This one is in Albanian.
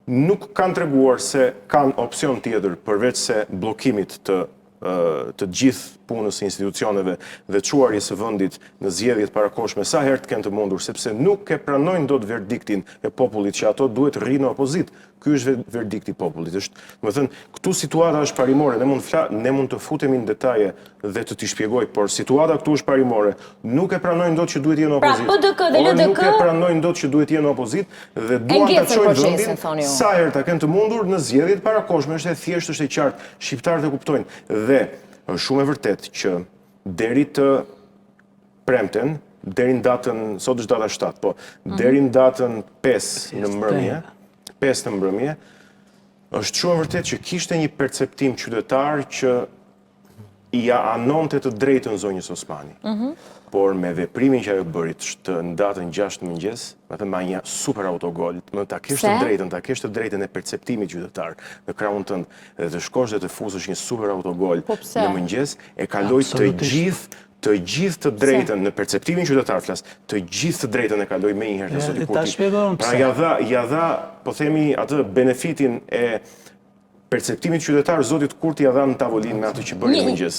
nuk kanë treguar se kanë opsion tjetër përveç se bllokimit të gjithë punës së institucioneve dhe çuarjes së vendit në zgjedhjet parakohshme sa herë të kenë të mundur, sepse nuk e pranojnë dot verdiktin e popullit që ato duhet rrinë në opozitë. Ky është verdikti i popullit. Domethënë, këtu situata është parimore, ne mund të futemi në detaje dhe të t'i shpjegoj, por situata këtu është parimore. Nuk e pranojnë dot që duhet jenë në opozitë. Pra, PDK dhe LDK nuk e pranojnë dot që duhet jenë në opozitë dhe duan ta çojnë vendin sa herë ta kenë të mundur në zgjedhjet parakohshme. Është e thjeshtë, është e qartë, shqiptarët e kuptojnë. Dhe është shumë e vërtetë që deri të premten, deri në datën, sot është data 7, po, deri në datën 5 në mbrëmje, është shumë e vërtetë që kishte një perceptim qytetar që ja anonte të drejtën zonjës Osmani. Por me veprimin që ajo bëri në datën 6 në mëngjes, me një super autogol, ta kesh të drejtën e perceptimit qytetar në krahun tënd dhe të shkosh dhe të fusësh një super autogol në mëngjes, e kaloj të gjithë të drejtën në perceptimin qytetar flas, të gjithë të drejtën e kaloj me njëherë të Zoti Kurti. Pra ja dha, po themi, atë benefitin e perceptimit qytetar Zotit Kurti ja dha në tavolinë me atë që bëri në mëngjes.